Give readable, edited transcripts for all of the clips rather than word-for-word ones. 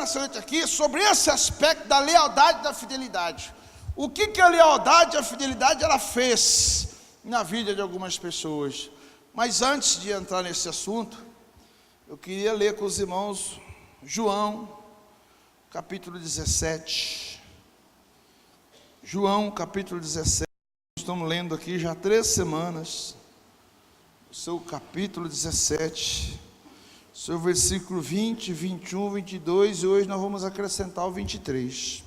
nessa noite aqui sobre esse aspecto da lealdade e da fidelidade. O que a lealdade e a fidelidade ela fez na vida de algumas pessoas. Mas antes de entrar nesse assunto, eu queria ler com os irmãos João, capítulo 17. João, capítulo 17. Estamos lendo aqui já há 3 semanas. O seu capítulo 17. Seu versículo 20, 21, 22, e hoje nós vamos acrescentar o 23.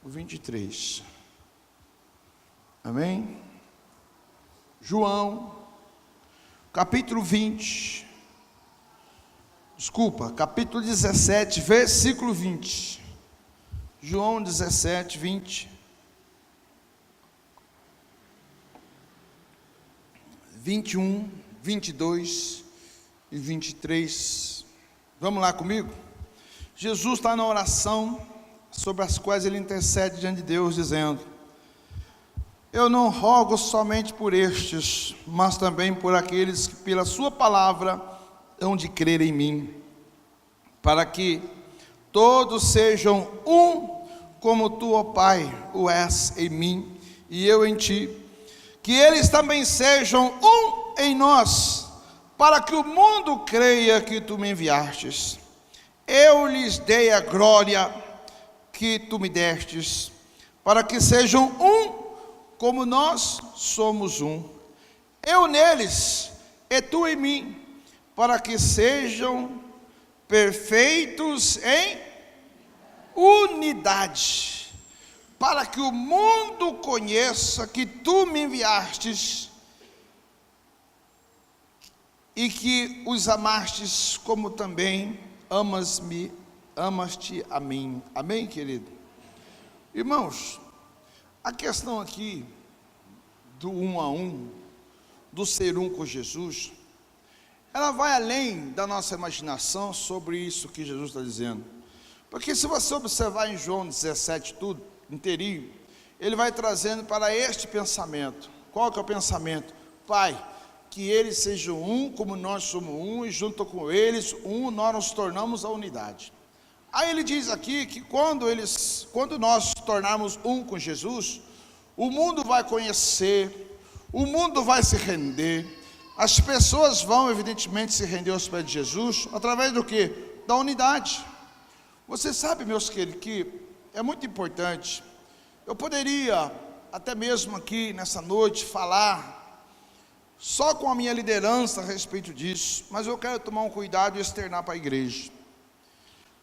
O 23. Amém? João, capítulo 20. Capítulo 17, versículo 20. João 17, 20. 21, 22 e 23. Vamos lá comigo? Jesus está na oração sobre as quais ele intercede diante de Deus, dizendo: eu não rogo somente por estes, mas também por aqueles que pela sua palavra hão de crer em mim, para que todos sejam um, como tu, ó Pai, o és em mim e eu em ti, que eles também sejam um em nós, para que o mundo creia que tu me enviastes. Eu lhes dei a glória que tu me destes, para que sejam um, como nós somos um. Eu neles e tu em mim, para que sejam perfeitos em unidade, para que o mundo conheça que tu me enviastes e que os amastes como também amaste a mim. Amém, querido? Irmãos, a questão aqui do um a um, do ser um com Jesus, ela vai além da nossa imaginação sobre isso que Jesus está dizendo. Porque se você observar em João 17 tudo, inteirinho, ele vai trazendo para este pensamento. Qual que é o pensamento? Pai, que eles sejam um, como nós somos um, e junto com eles, um, nós nos tornamos a unidade. Aí ele diz aqui que quando nós nos tornarmos um com Jesus, o mundo vai conhecer, o mundo vai se render, as pessoas vão evidentemente se render aos pés de Jesus, através do quê? Da unidade. Você sabe, meus queridos, que é muito importante. Eu poderia, até mesmo aqui nessa noite, falar só com a minha liderança a respeito disso, mas eu quero tomar um cuidado e externar para a igreja.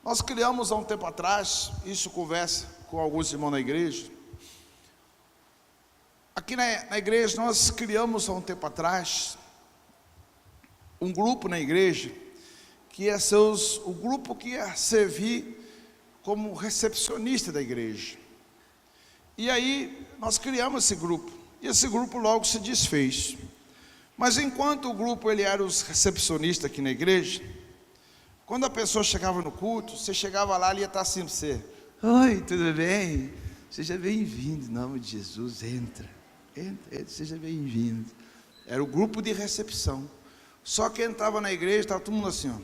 Nós criamos há um tempo atrás, isso conversa com alguns irmãos na igreja. Aqui na igreja nós criamos há um tempo atrás um grupo na igreja, que ia ser o grupo que ia servir como recepcionista da igreja. E aí nós criamos esse grupo, e esse grupo logo se desfez. Mas enquanto o grupo ele era os recepcionistas aqui na igreja, quando a pessoa chegava no culto, você chegava lá, ele ia estar assim para você: oi, tudo bem? Seja bem-vindo, em nome de Jesus, entra, seja bem-vindo. Era o grupo de recepção. Só que entrava na igreja, estava todo mundo assim, ó.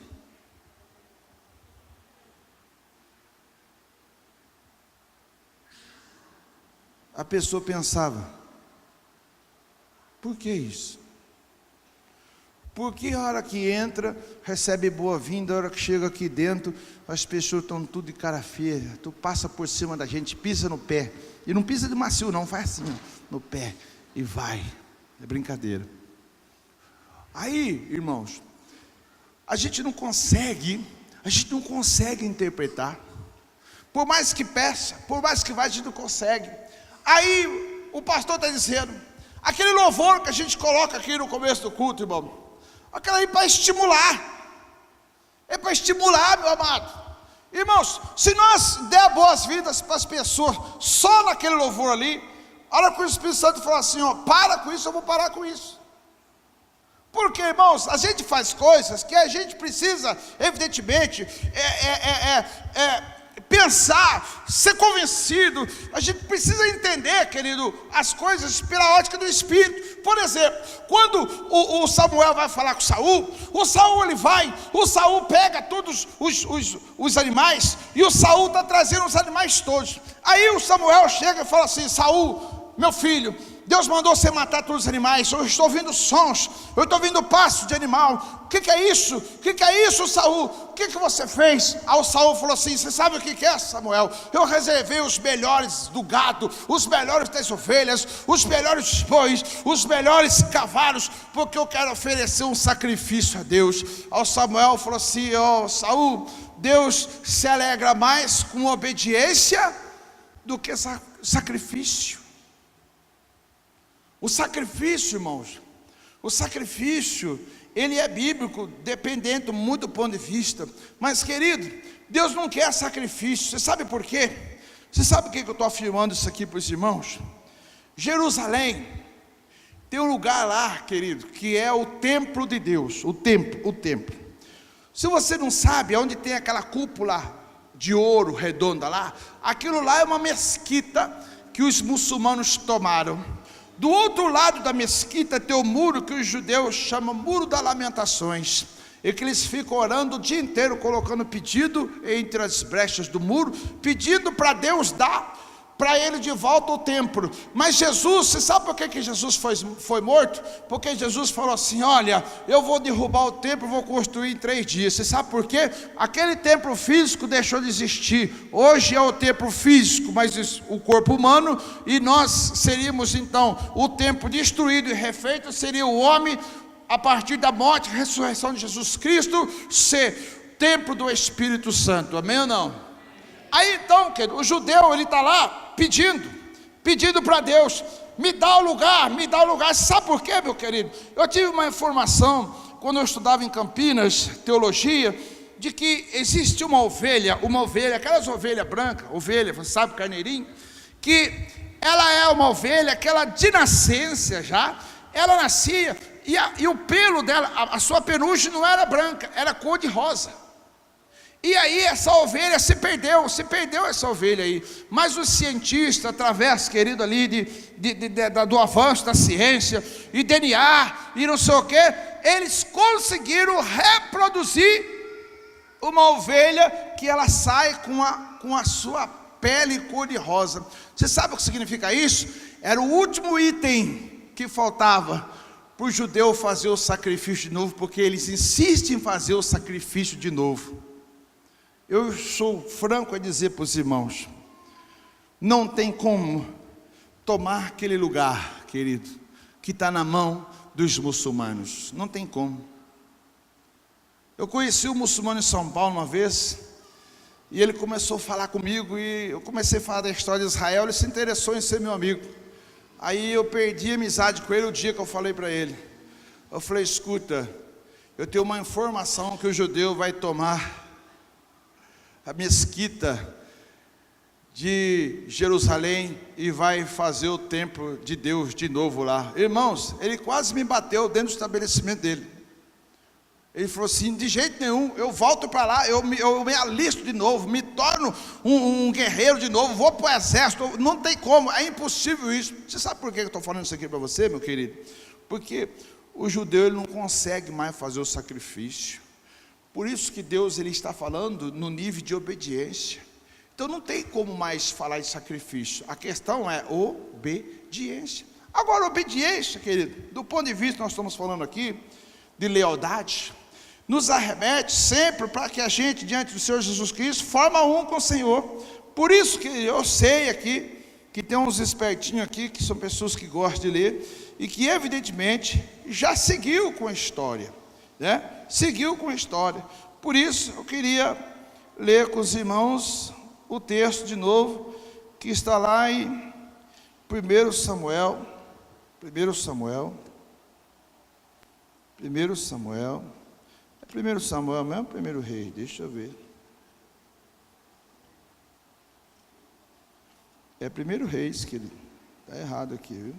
A pessoa pensava: por que isso? Porque a hora que entra, recebe boa-vinda, a hora que chega aqui dentro, as pessoas estão tudo de cara feia, tu passa por cima da gente, pisa no pé, e não pisa de macio não, faz assim, ó, no pé, e vai, é brincadeira. Aí, irmãos, a gente não consegue interpretar, por mais que peça, por mais que vá, a gente não consegue. Aí, o pastor está dizendo, aquele louvor que a gente coloca aqui no começo do culto, irmão, aquela aí para estimular, é para estimular, meu amado. Irmãos, se nós der boas-vindas para as pessoas, só naquele louvor ali, a hora que o Espírito Santo falar assim, ó, para com isso, eu vou parar com isso. Porque, irmãos, a gente faz coisas que a gente precisa, evidentemente, pensar, ser convencido. A gente precisa entender, querido, as coisas pela ótica do Espírito. Por exemplo, quando o Samuel vai falar com o Saul pega todos os animais, e o Saul está trazendo os animais todos. Aí o Samuel chega e fala assim: Saul, meu filho, Deus mandou você matar todos os animais. Eu estou ouvindo sons, eu estou ouvindo passo de animal. O que é isso? O que é isso, Saul? O que você fez? Aí o Saul falou assim: você sabe o que é, Samuel? Eu reservei os melhores do gado, os melhores das ovelhas, os melhores dos bois, os melhores cavalos, porque eu quero oferecer um sacrifício a Deus. Aí o Samuel falou assim: Saul, Deus se alegra mais com obediência do que sacrifício. O sacrifício, irmãos, o sacrifício, ele é bíblico, dependendo muito do ponto de vista. Mas, querido, Deus não quer sacrifício. Você sabe por quê? Você sabe por que eu estou afirmando isso aqui para os irmãos? Jerusalém tem um lugar lá, querido, que é o templo de Deus, o templo. Se você não sabe, onde tem aquela cúpula de ouro redonda lá, aquilo lá é uma mesquita que os muçulmanos tomaram. Do outro lado da mesquita tem o muro que os judeus chamam Muro das Lamentações, e que eles ficam orando o dia inteiro, colocando pedido entre as brechas do muro, pedindo para Deus dar para ele de volta o templo. Mas Jesus, você sabe por que Jesus foi morto? Porque Jesus falou assim: olha, eu vou derrubar o templo, vou construir em 3 dias. Você sabe por quê? Aquele templo físico deixou de existir. Hoje é o templo físico, mas o corpo humano, e nós seríamos então o templo destruído e refeito, seria o homem, a partir da morte e ressurreição de Jesus Cristo, ser templo do Espírito Santo. Amém ou não? Aí então, querido, o judeu, ele está lá pedindo para Deus: me dá o lugar. Sabe por quê, meu querido? Eu tive uma informação, quando eu estudava em Campinas, teologia, de que existe uma ovelha, aquelas ovelhas brancas, você sabe, carneirinho, que ela é uma ovelha que ela, de nascença já, ela nascia, e o pelo dela, a sua penugem não era branca, era cor de rosa. E aí essa ovelha se perdeu essa ovelha aí. Mas os cientistas, através, querido, ali do avanço da ciência, e DNA, e não sei o que, eles conseguiram reproduzir uma ovelha que ela sai com a sua pele cor de rosa. Você sabe o que significa isso? Era o último item que faltava para o judeu fazer o sacrifício de novo, porque eles insistem em fazer o sacrifício de novo. Eu sou franco a dizer para os irmãos: não tem como tomar aquele lugar, querido, que está na mão dos muçulmanos. Não tem como. Eu conheci um muçulmano em São Paulo uma vez, e ele começou a falar comigo, e eu comecei a falar da história de Israel. Ele se interessou em ser meu amigo. Aí eu perdi a amizade com ele o dia que eu falei para ele. Eu falei: escuta, eu tenho uma informação que o judeu vai tomar a mesquita de Jerusalém e vai fazer o templo de Deus de novo lá. Irmãos, ele quase me bateu dentro do estabelecimento dele. Ele falou assim: de jeito nenhum, eu volto para lá, eu me alisto de novo, me torno um guerreiro de novo, vou para o exército. Não tem como, é impossível isso. Você sabe por que eu estou falando isso aqui para você, meu querido? Porque o judeu, ele não consegue mais fazer o sacrifício. Por isso que Deus, ele está falando no nível de obediência. Então não tem como mais falar de sacrifício. A questão é obediência. Agora, obediência, querido, do ponto de vista que nós estamos falando aqui, de lealdade, nos arremete sempre para que a gente, diante do Senhor Jesus Cristo, forma um com o Senhor. Por isso que eu sei aqui, que tem uns espertinhos aqui, que são pessoas que gostam de ler, e que evidentemente já seguiu com a história, né? Seguiu com a história. Por isso eu queria ler com os irmãos o texto de novo, que está lá em 1 Samuel, é 1 Samuel mesmo, 1 Reis, deixa eu ver. É 1 Reis, querido, está errado aqui, viu?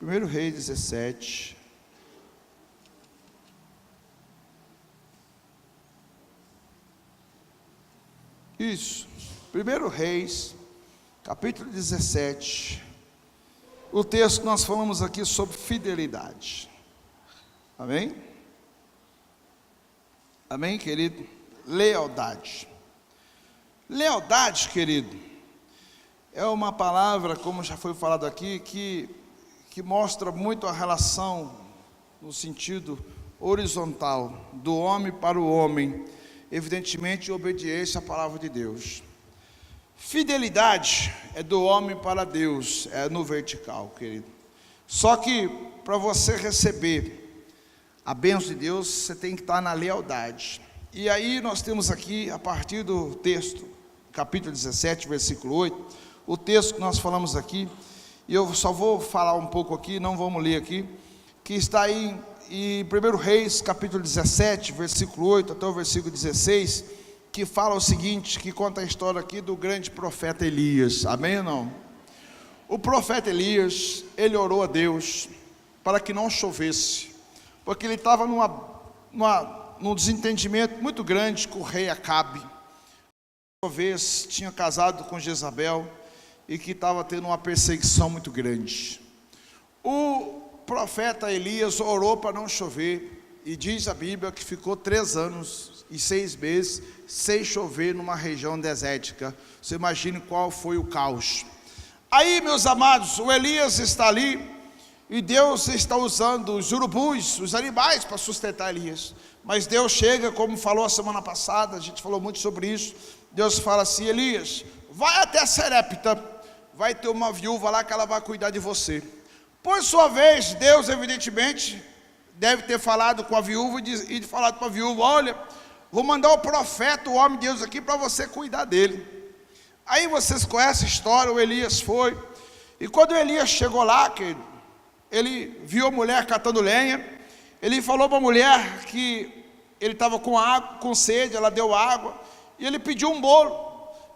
1 Reis 17. Isso. 1 Reis, capítulo 17. O texto que nós falamos aqui sobre fidelidade. Amém? Amém, querido? Lealdade. Lealdade, querido, é uma palavra, como já foi falado aqui, que mostra muito a relação no sentido horizontal, do homem para o homem, evidentemente obediência à palavra de Deus. Fidelidade é do homem para Deus, é no vertical, querido. Só que para você receber a bênção de Deus, você tem que estar na lealdade. E aí nós temos aqui, a partir do texto, capítulo 17, versículo 8, o texto que nós falamos aqui, e eu só vou falar um pouco aqui, não vamos ler aqui, que está aí em 1 Reis, capítulo 17, versículo 8 até o versículo 16, que fala o seguinte, que conta a história aqui do grande profeta Elias. Amém ou não? O profeta Elias, ele orou a Deus para que não chovesse, porque ele estava num desentendimento muito grande com o rei Acabe. Uma vez tinha casado com Jezabel e que estava tendo uma perseguição muito grande. O profeta Elias orou para não chover, e diz a Bíblia que ficou 3 anos e 6 meses sem chover numa região desértica. Você imagine qual foi o caos. Aí, meus amados, o Elias está ali, e Deus está usando os urubus, os animais, para sustentar Elias. Mas Deus chega, como falou a semana passada, a gente falou muito sobre isso. Deus fala assim: Elias, vai até Serepta, vai ter uma viúva lá que ela vai cuidar de você. Por sua vez, Deus evidentemente deve ter falado com a viúva e falado para a viúva: olha, vou mandar o profeta, o homem de Deus aqui, para você cuidar dele. Aí vocês conhecem a história, o Elias foi, e quando o Elias chegou lá, querido, ele viu a mulher catando lenha, ele falou para a mulher que ele estava com água, com sede, ela deu água, e ele pediu um bolo,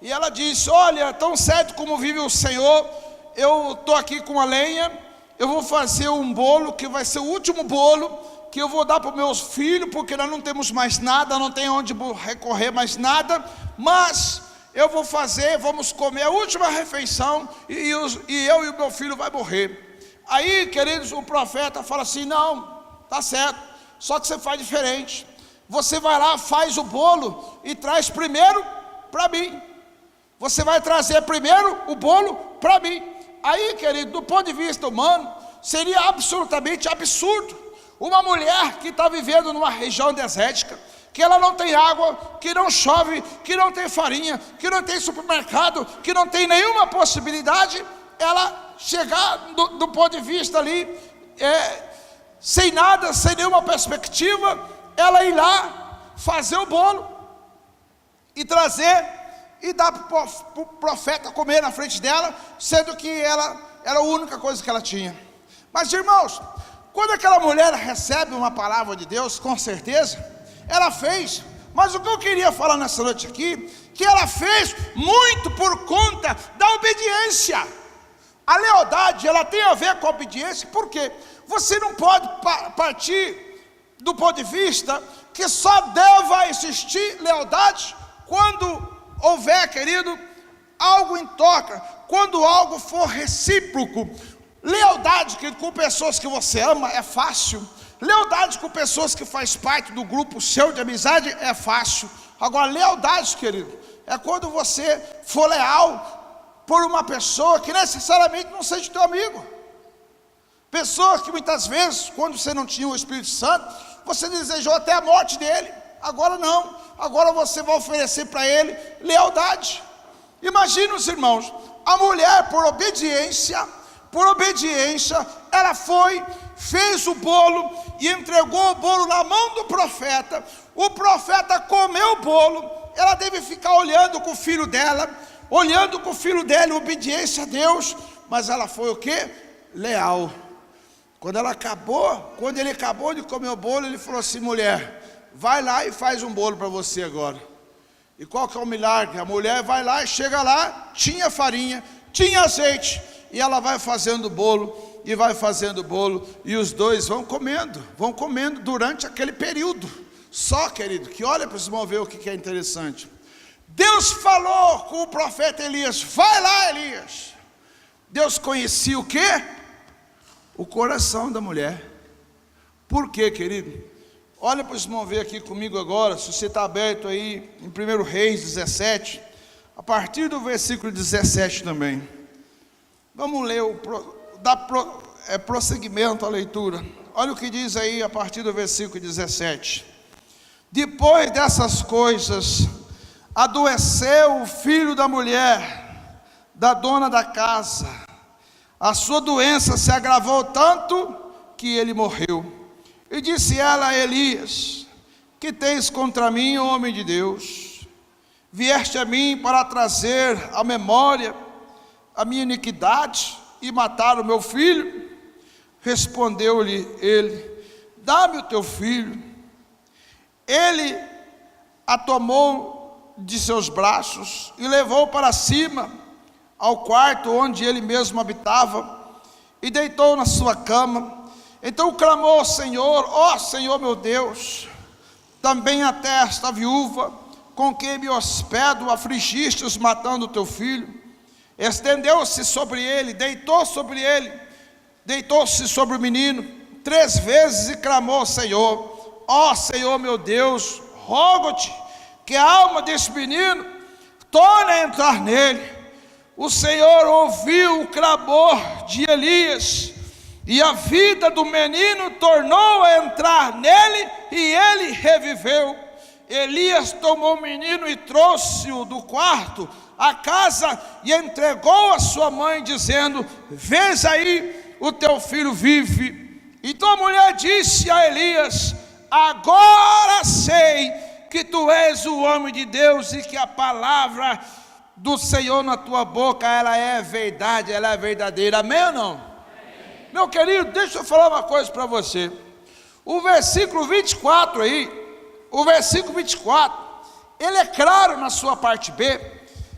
e ela disse: olha, tão certo como vive o Senhor, eu estou aqui com a lenha, eu vou fazer um bolo, que vai ser o último bolo, que eu vou dar para os meus filhos, porque nós não temos mais nada, não tem onde recorrer mais nada, mas eu vou fazer, vamos comer a última refeição, e eu e o meu filho vai morrer. Aí, queridos, o profeta fala assim: não, tá certo, só que você faz diferente, você vai lá, faz o bolo e traz primeiro para mim, você vai trazer primeiro o bolo para mim. Aí, querido, do ponto de vista humano, seria absolutamente absurdo uma mulher que está vivendo numa região desértica, que ela não tem água, que não chove, que não tem farinha, que não tem supermercado, que não tem nenhuma possibilidade, ela chegar do ponto de vista ali, sem nada, sem nenhuma perspectiva, ela ir lá, fazer o bolo, e trazer, e dar para o profeta comer na frente dela, sendo que ela era a única coisa que ela tinha. Mas, irmãos, quando aquela mulher recebe uma palavra de Deus, com certeza, ela fez. Mas o que eu queria falar nessa noite aqui, que ela fez muito por conta da obediência. A lealdade, ela tem a ver com a obediência, porque você não pode partir do ponto de vista que só deva existir lealdade quando houver, querido, algo em troca, quando algo for recíproco. Lealdade, querido, com pessoas que você ama é fácil. Lealdade com pessoas que faz parte do grupo seu de amizade é fácil. Agora, lealdade, querido, é quando você for leal por uma pessoa que necessariamente não seja teu amigo. Pessoa que muitas vezes, quando você não tinha o Espírito Santo, você desejou até a morte dele. Agora não, agora você vai oferecer para ele lealdade. Imagina os irmãos, a mulher por obediência, ela foi, fez o bolo e entregou o bolo na mão do profeta. O profeta comeu o bolo, ela deve ficar olhando com o filho dela, obediência a Deus, mas ela foi o quê? Leal. Quando ele acabou de comer o bolo, ele falou assim: mulher, vai lá e faz um bolo para você agora. E qual que é o milagre? A mulher vai lá e chega lá, tinha farinha, tinha azeite, e ela vai fazendo o bolo, e os dois vão comendo durante aquele período. Só, querido, que olha para os irmãos ver o que é interessante. Deus falou com o profeta Elias: vai lá, Elias. Deus conhecia o quê? O coração da mulher. Por quê, querido? Olha para esse irmão ver aqui comigo agora, se você está aberto aí, em 1 Reis 17, a partir do versículo 17 também. Vamos ler, dar prosseguimento à leitura. Olha o que diz aí a partir do versículo 17. Depois dessas coisas, adoeceu o filho da mulher, da dona da casa. A sua doença se agravou tanto que ele morreu. E disse ela a Elias: que tens contra mim, homem de Deus? Vieste a mim para trazer à memória a minha iniquidade e matar o meu filho? Respondeu-lhe ele: dá-me o teu filho. Ele a tomou de seus braços e levou para cima, ao quarto onde ele mesmo habitava, e deitou na sua cama. Então clamou ao Senhor: ó Senhor meu Deus, também até esta viúva com quem me hospedo afligistes, matando o teu filho. Estendeu-se sobre ele, deitou-se sobre o menino 3 vezes e clamou ao Senhor: ó Senhor meu Deus, rogo-te que a alma desse menino torne a entrar nele. O Senhor ouviu o clamor de Elias, e a vida do menino tornou a entrar nele, e ele reviveu. Elias tomou o menino e trouxe-o do quarto à casa, e entregou a sua mãe, dizendo: vês aí, o teu filho vive. Então a mulher disse a Elias: agora sei que tu és o homem de Deus, e que a palavra do Senhor na tua boca, ela é verdade, ela é verdadeira. Amém ou não? Amém. Meu querido, deixa eu falar uma coisa para você. O versículo 24 aí, ele é claro na sua parte B,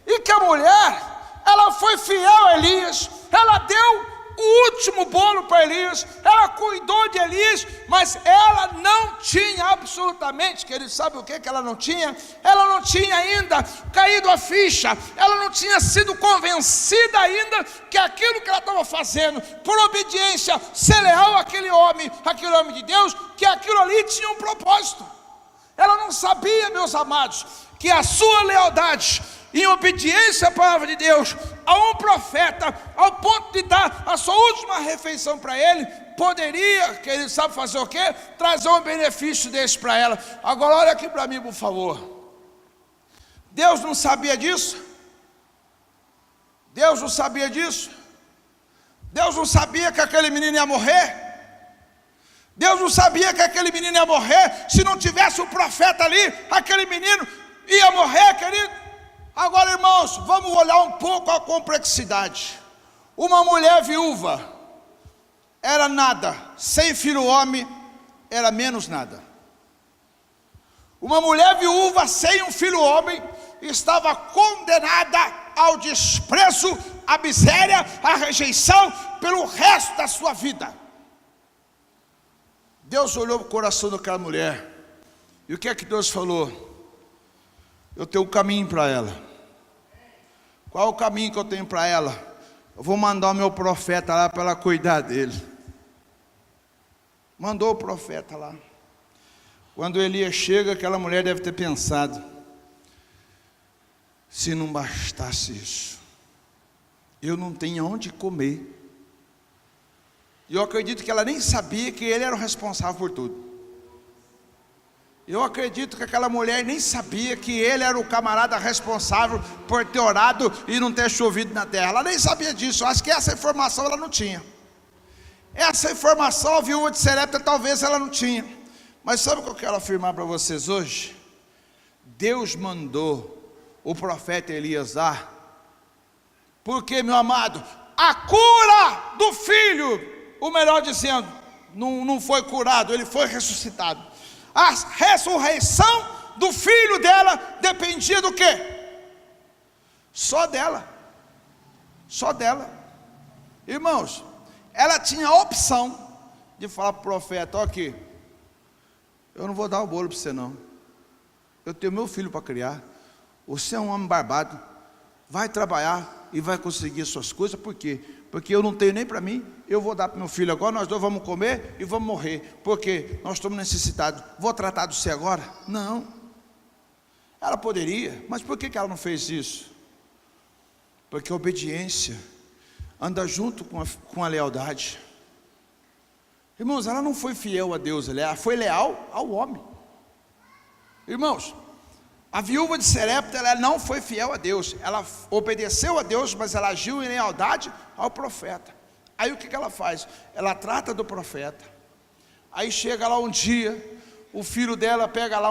e que a mulher, ela foi fiel a Elias, ela deu o último bolo para Elias, ela cuidou de Elias, mas ela não tinha absolutamente, querido, sabe o que ela não tinha? Ela não tinha ainda caído a ficha, ela não tinha sido convencida ainda que aquilo que ela estava fazendo, por obediência, ser leal àquele homem de Deus, que aquilo ali tinha um propósito. Ela não sabia, meus amados, que a sua lealdade, em obediência à palavra de Deus, a um profeta, ao ponto de dar a sua última refeição para ele, poderia, que ele sabe fazer o quê? Trazer um benefício desse para ela. Agora olha aqui para mim, por favor. Deus não sabia disso? Deus não sabia disso? Deus não sabia que aquele menino ia morrer? Deus não sabia que aquele menino ia morrer? Se não tivesse o profeta ali, aquele menino ia morrer, querido. Agora, irmãos, vamos olhar um pouco a complexidade. Uma mulher viúva era nada, sem filho homem era menos nada. Uma mulher viúva sem um filho homem estava condenada ao desprezo, à miséria, à rejeição pelo resto da sua vida. Deus olhou para o coração daquela mulher, e o que é que Deus falou? Eu tenho um caminho para ela. Qual é o caminho que eu tenho para ela? Eu vou mandar o meu profeta lá para ela cuidar dele. Mandou o profeta lá. Quando Elias chega, aquela mulher deve ter pensado: se não bastasse isso, eu não tenho onde comer. E eu acredito que ela nem sabia que ele era o responsável por tudo. Eu acredito que aquela mulher nem sabia que ele era o camarada responsável por ter orado e não ter chovido na terra. Ela nem sabia disso. Eu acho que essa informação ela não tinha. Essa informação a viúva de Sarepta talvez ela não tinha. Mas sabe o que eu quero afirmar para vocês hoje? Deus mandou o profeta Elias dar. Porque, meu amado, a cura do filho, ou melhor dizendo, não foi curado, ele foi ressuscitado. A ressurreição do filho dela dependia do quê? Só dela. Só dela. Irmãos, ela tinha a opção de falar para o profeta: ó, aqui, eu não vou dar o bolo para você não, eu tenho meu filho para criar. você é um homem barbado, vai trabalhar e vai conseguir suas coisas. Por quê? Porque eu não tenho nem para mim, eu vou dar para meu filho agora, nós dois vamos comer e vamos morrer, porque nós estamos necessitados. Vou tratar de você agora? Não. Ela poderia, mas por que ela não fez isso? Porque a obediência anda junto com a lealdade. Irmãos, ela não foi fiel a Deus, ela foi leal ao homem. Irmãos, a viúva de Sarepta, ela não foi fiel a Deus, ela obedeceu a Deus, mas ela agiu em lealdade ao profeta. Aí o que ela faz? Ela trata do profeta. Aí chega lá um dia, o filho dela pega lá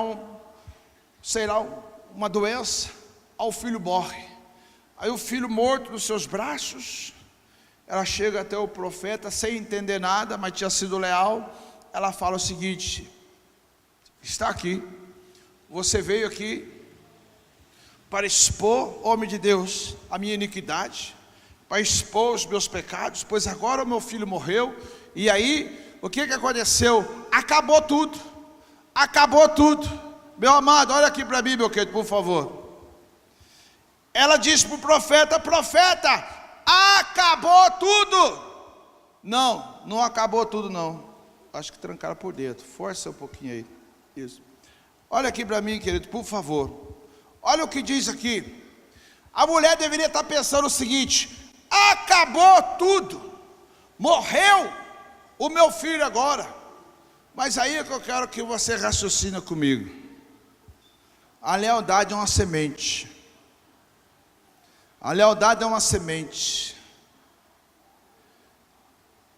uma doença, aí o filho morre. Aí o filho morto nos seus braços, ela chega até o profeta sem entender nada, mas tinha sido leal. Ela fala o seguinte: está aqui, você veio aqui para expor, homem de Deus, a minha iniquidade, para expor os meus pecados, pois agora o meu filho morreu. E aí, o que aconteceu? Acabou tudo, acabou tudo. Meu amado, olha aqui para mim, meu querido, por favor. Ela disse para o profeta: profeta, acabou tudo. Não, não acabou tudo não. Acho que trancaram por dentro, força um pouquinho aí. Isso. Olha aqui para mim, querido, por favor. Olha o que diz aqui. A mulher deveria estar pensando o seguinte: acabou tudo, morreu o meu filho agora. Mas aí é que eu quero que você raciocine comigo. A lealdade é uma semente. A lealdade é uma semente.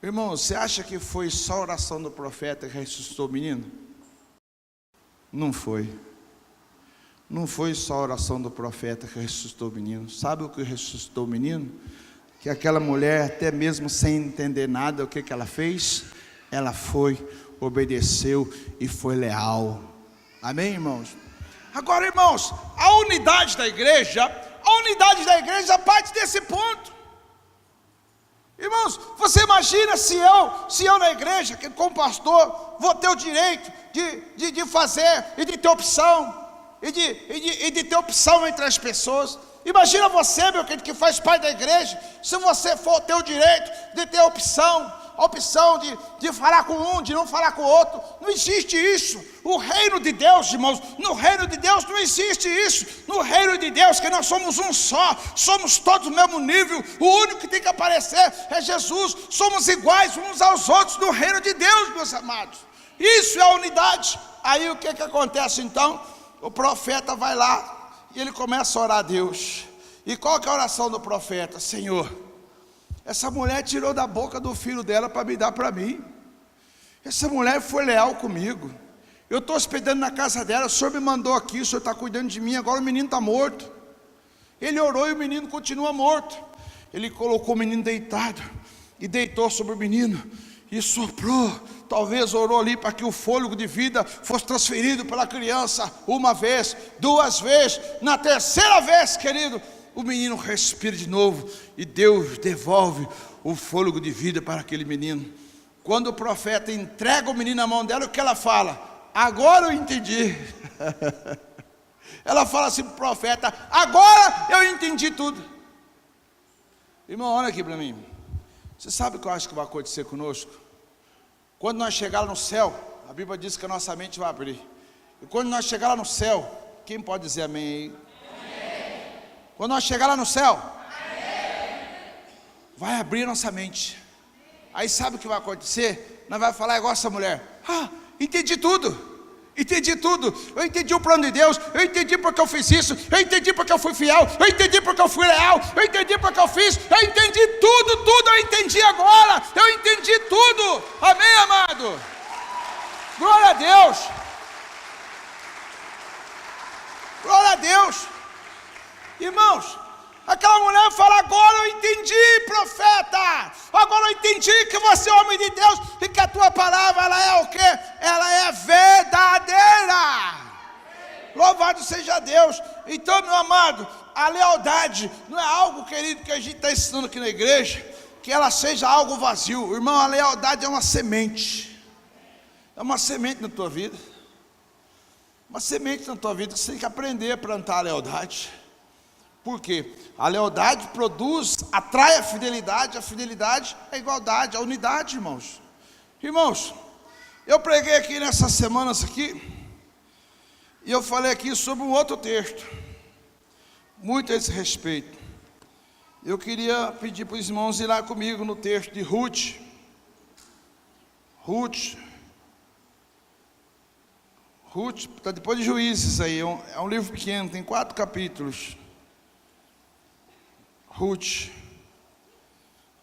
Irmão, você acha que foi só a oração do profeta que ressuscitou o menino? Não foi. Não foi só a oração do profeta que ressuscitou o menino. Sabe o que ressuscitou o menino? Que aquela mulher, até mesmo sem entender nada, o que ela fez? Ela foi, obedeceu e foi leal. Amém, irmãos? Agora, irmãos, a unidade da igreja parte desse ponto. Irmãos, você imagina se eu na igreja, como pastor, vou ter o direito de fazer e de ter opção, e de ter opção entre as pessoas. Imagina você, meu querido, que faz parte da igreja, se você for ter o direito de ter a opção de falar com um, de não falar com o outro. Não existe isso. O reino de Deus, irmãos, no reino de Deus não existe isso. No reino de Deus, que nós somos um só, somos todos do mesmo nível, o único que tem que aparecer é Jesus. Somos iguais uns aos outros no reino de Deus, meus amados. Isso é a unidade. Aí o que acontece então? O profeta vai lá e ele começa a orar a Deus. E qual que é a oração do profeta? Senhor, essa mulher tirou da boca do filho dela para me dar para mim. Essa mulher foi leal comigo. Eu estou hospedando na casa dela, o Senhor me mandou aqui, o Senhor está cuidando de mim, agora o menino está morto. Ele orou e o menino continua morto. Ele colocou o menino deitado e deitou sobre o menino e soprou. Talvez orou ali para que o fôlego de vida fosse transferido pela criança uma vez, duas vezes, na terceira vez, querido, o menino respira de novo e Deus devolve o fôlego de vida para aquele menino. Quando o profeta entrega o menino na mão dela, o que ela fala? Agora eu entendi. Ela fala assim para o profeta: agora eu entendi tudo. Irmão, olha aqui para mim. Você sabe o que eu acho que vai acontecer conosco? Quando nós chegar lá no céu, a Bíblia diz que a nossa mente vai abrir. E quando nós chegar lá no céu, quem pode dizer amém aí? Amém. Quando nós chegar lá no céu, amém, vai abrir a nossa mente. Aí sabe o que vai acontecer? Nós vamos falar igual essa mulher: ah, entendi tudo. Entendi tudo, eu entendi o plano de Deus, eu entendi porque eu fiz isso, eu entendi porque eu fui fiel, eu entendi porque eu fui leal, eu entendi porque eu fiz, eu entendi tudo, eu entendi agora, eu entendi tudo. Amém, amado? Glória a Deus. Glória a Deus. Irmãos, aquela mulher fala: agora eu entendi, profeta, agora eu entendi que você é homem de Deus e que a tua palavra, ela é o quê? Ela é verdadeira. Louvado seja Deus. Então, meu amado, a lealdade não é algo, querido, que a gente está ensinando aqui na igreja, que ela seja algo vazio. Irmão, a lealdade é uma semente. É uma semente na tua vida. uma semente na tua vida que você tem que aprender a plantar a lealdade. Por quê? A lealdade atrai a fidelidade é a igualdade, a unidade, irmãos. Irmãos, eu preguei aqui nessas semanas aqui, e eu falei aqui sobre um outro texto, muito a esse respeito. Eu queria pedir para os irmãos ir lá comigo no texto de Ruth. Ruth, está depois de Juízes aí, é um livro pequeno, tem 4 capítulos. Ruth.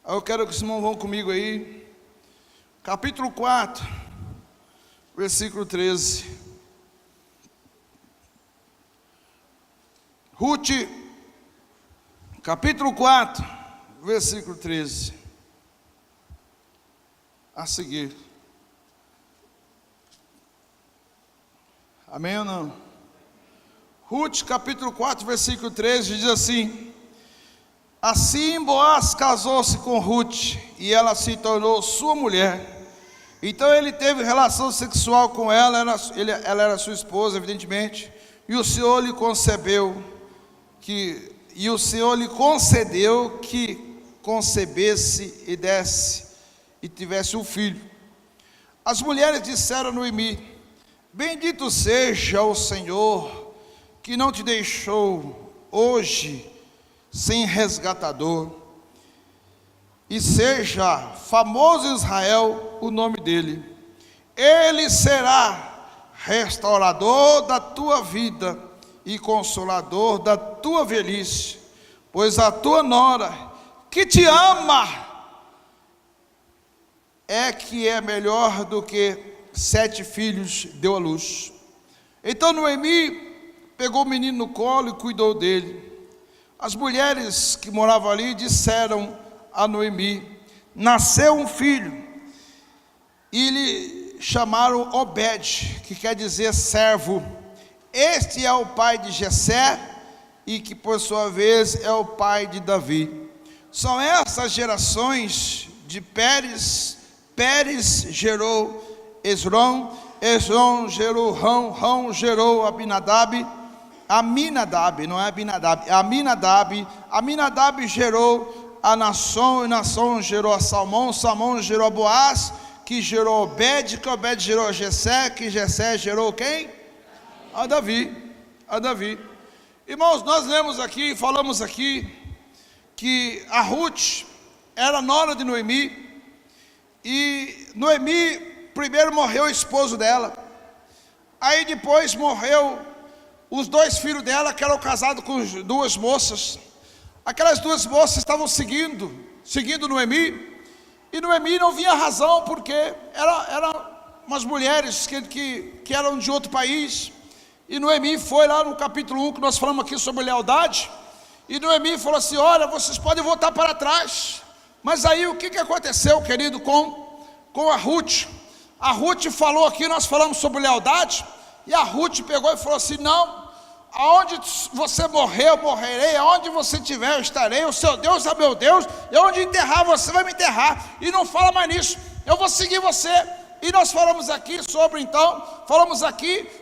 Eu quero que os irmãos vão comigo aí. Capítulo 4, versículo 13. Ruth, capítulo 4, versículo 13. A seguir. Amém ou não? Ruth, capítulo 4, versículo 13, diz assim: assim Boaz casou-se com Ruth, e ela se tornou sua mulher. Então ele teve relação sexual com ela, ela era sua esposa, evidentemente, e o Senhor lhe concedeu que concebesse e tivesse um filho. As mulheres disseram a Noemi: bendito seja o Senhor, que não te deixou hoje sem resgatador, e seja famoso em Israel o nome dele. Ele será restaurador da tua vida e consolador da tua velhice, pois a tua nora, que te ama, que é melhor do que 7 filhos deu à luz. Então Noemi pegou o menino no colo e cuidou dele. As mulheres que moravam ali disseram a Noemi: nasceu um filho, e lhe chamaram Obed, que quer dizer servo. Este é o pai de Jessé, e que por sua vez é o pai de Davi. São essas gerações de Pérez. Pérez gerou Esrom, Esrom gerou Rão, Rão gerou Aminadab, não é Abinadab, é Aminadab. Aminadab gerou a Naasson, e Naasson gerou a Salmão, Salmão gerou a Boaz, que gerou Obed, que Obed gerou a Jessé, que Jessé gerou quem? A Davi. Irmãos, nós lemos aqui, falamos aqui, que a Ruth era nora de Noemi, e Noemi, primeiro morreu o esposo dela, aí depois morreu os 2 filhos dela, que eram casados com 2 moças. Aquelas 2 moças estavam seguindo Noemi, e Noemi não via razão, porque eram umas mulheres que eram de outro país. E Noemi foi lá no capítulo 1, que nós falamos aqui sobre lealdade, e Noemi falou assim: olha, vocês podem voltar para trás. Mas aí o que aconteceu, querido, com a Ruth? A Ruth falou aqui, nós falamos sobre lealdade, e a Ruth pegou e falou assim: não, aonde você morrer, eu morrerei, aonde você estiver, eu estarei, o seu Deus é meu Deus, e onde enterrar você vai me enterrar, e não fala mais nisso, eu vou seguir você. E nós falamos aqui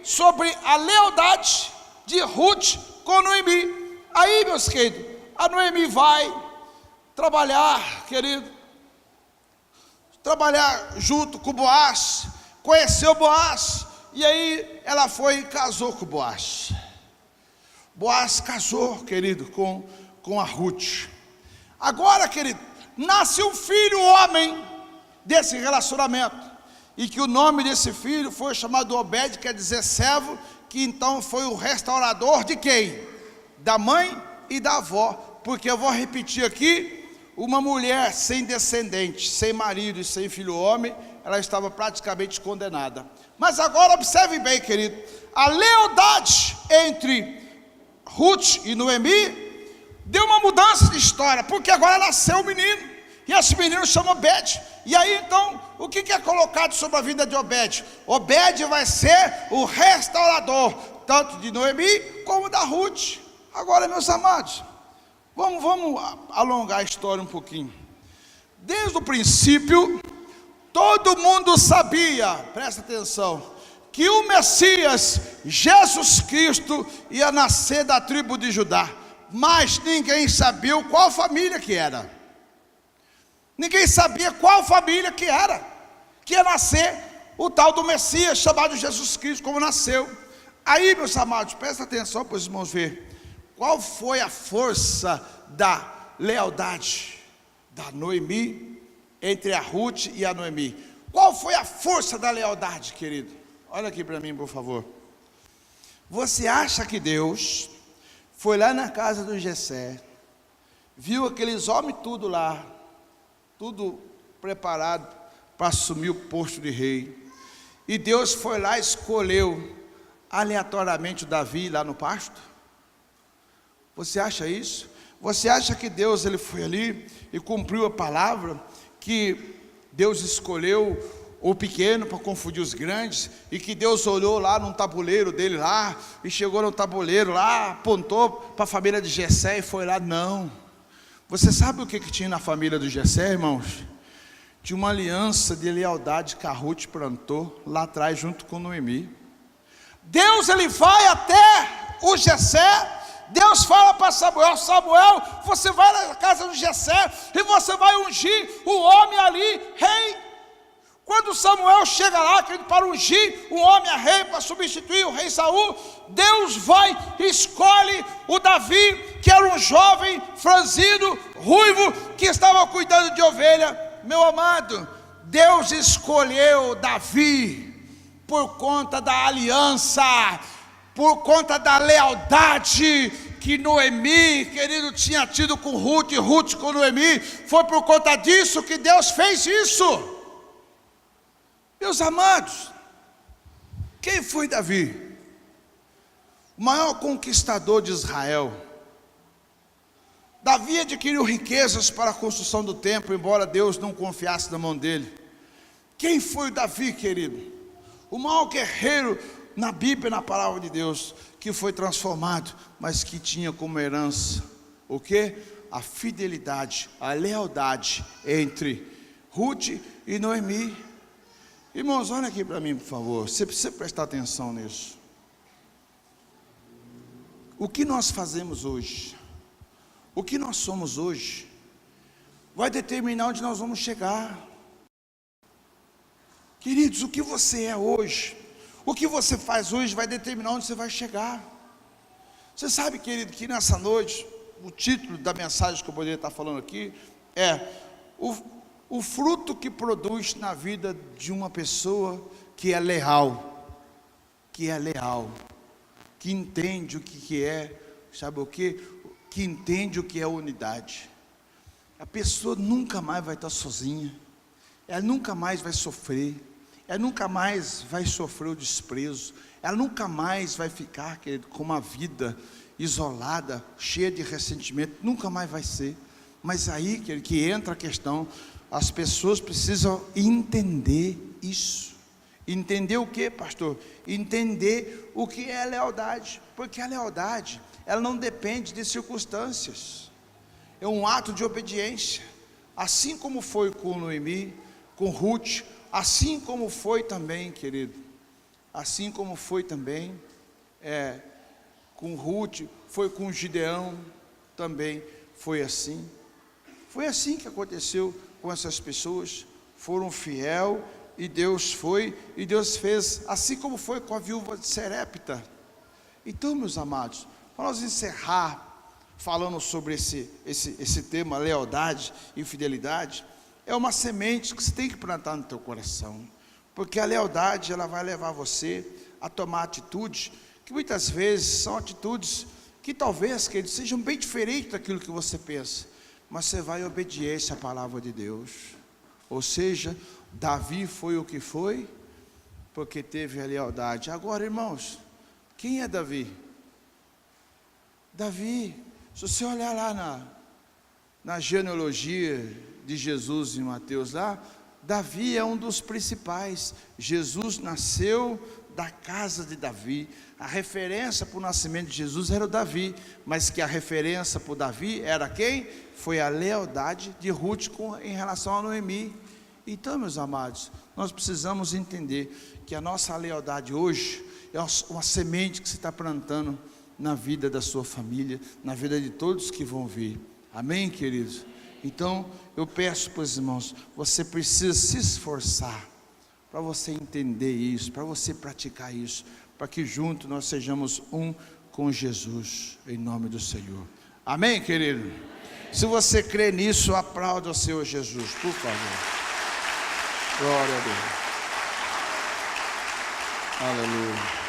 sobre a lealdade de Ruth com Noemi. Aí, meus queridos, a Noemi vai trabalhar, querido, trabalhar junto com Boaz, conheceu Boaz, e aí ela foi e casou com Boaz. Boaz casou, querido, com a Ruth. Agora, querido, nasce um filho homem desse relacionamento, e que o nome desse filho foi chamado Obed, quer dizer servo, que então foi o restaurador de quem? Da mãe e da avó. Porque eu vou repetir aqui: uma mulher sem descendente, sem marido e sem filho homem, ela estava praticamente condenada. Mas agora observe bem, querido, a lealdade entre Ruth e Noemi deu uma mudança de história, porque agora nasceu um menino, e esse menino chama Obed. E aí então, o que é colocado sobre a vida de Obed? Obed vai ser o restaurador, tanto de Noemi como da Ruth. Agora, meus amados, vamos alongar a história um pouquinho. Desde o princípio, todo mundo sabia, presta atenção, que o Messias, Jesus Cristo, ia nascer da tribo de Judá, mas ninguém sabia qual família que era. Ninguém sabia qual família que era, que ia nascer o tal do Messias, chamado Jesus Cristo, como nasceu. Aí, meus amados, presta atenção para os irmãos ver qual foi a força da lealdade da Noemi, entre a Ruth e a Noemi. Qual foi a força da lealdade, querido? Olha aqui para mim, por favor. Você acha que Deus foi lá na casa do Jessé, viu aqueles homens tudo lá, tudo preparado para assumir o posto de rei, e Deus foi lá e escolheu aleatoriamente o Davi lá no pasto? Você acha isso? Você acha que Deus ele foi ali e cumpriu a palavra, que Deus escolheu o pequeno para confundir os grandes, e que Deus olhou lá num tabuleiro dele lá, e chegou no tabuleiro lá, apontou para a família de Jessé e foi lá? Não. Você sabe o que tinha na família do Jessé, irmãos? Tinha uma aliança de lealdade que a Ruth plantou lá atrás junto com Noemi. Deus ele vai até o Jessé. Deus fala para Samuel: Samuel, você vai na casa do Jessé e você vai ungir o homem ali rei. Quando Samuel chega lá, querido, para ungir o homem a rei, para substituir o rei Saul, Deus vai e escolhe o Davi, que era um jovem franzino, ruivo, que estava cuidando de ovelha. Meu amado, Deus escolheu Davi por conta da aliança, por conta da lealdade que Noemi, querido, tinha tido com Ruth, e Ruth com Noemi. Foi por conta disso que Deus fez isso. Meus amados, quem foi Davi? O maior conquistador de Israel. Davi adquiriu riquezas para a construção do templo, embora Deus não confiasse na mão dele. Quem foi Davi, querido? O maior guerreiro na Bíblia, na palavra de Deus, que foi transformado, mas que tinha como herança o quê? A fidelidade, a lealdade entre Ruth e Noemi. Irmãos, olha aqui para mim, por favor. Você precisa prestar atenção nisso. O que nós fazemos hoje, o que nós somos hoje, vai determinar onde nós vamos chegar. Queridos, o que você é hoje, o que você faz hoje, vai determinar onde você vai chegar. Você sabe, querido, que nessa noite, o título da mensagem que eu poderia estar falando aqui é o fruto que produz na vida de uma pessoa que é leal, que entende o que é, sabe o que? Que entende o que é unidade. A pessoa nunca mais vai estar sozinha, ela nunca mais vai sofrer, ela nunca mais vai sofrer o desprezo, ela nunca mais vai ficar, querido, com uma vida isolada, cheia de ressentimento, nunca mais vai ser. Mas aí, querido, que entra a questão. As pessoas precisam entender isso. Entender o que, pastor? Entender o que é lealdade. Porque a lealdade, ela não depende de circunstâncias. É um ato de obediência. Assim como foi com Noemi, com Ruth, assim como foi também, querido, assim como foi também com Ruth, foi com Gideão, também foi assim. Foi assim que aconteceu com essas pessoas. Foram fiel e Deus fez, assim como foi com a viúva de Serepta. Então, meus amados, para nós encerrar falando sobre esse tema, lealdade e fidelidade, é uma semente que você tem que plantar no teu coração, porque a lealdade, ela vai levar você a tomar atitudes, que muitas vezes são atitudes que talvez, que eles sejam bem diferentes daquilo que você pensa, mas você vai em obediência à palavra de Deus. Ou seja, Davi foi o que foi, porque teve a lealdade. Agora, irmãos, quem é Davi? Davi, se você olhar lá na genealogia de Jesus em Mateus lá, Davi é um dos principais. Jesus nasceu da casa de Davi. A referência para o nascimento de Jesus era o Davi, mas que a referência para o Davi era quem? Foi a lealdade de Ruth em relação a Noemi. Então, meus amados, nós precisamos entender que a nossa lealdade hoje é uma semente que você está plantando na vida da sua família, na vida de todos que vão vir. Amém, queridos? Então, eu peço para os irmãos, você precisa se esforçar para você entender isso, para você praticar isso, para que juntos nós sejamos um com Jesus, em nome do Senhor. Amém, querido? Se você crê nisso, aplauda o Senhor Jesus, por favor. Glória a Deus. Aleluia.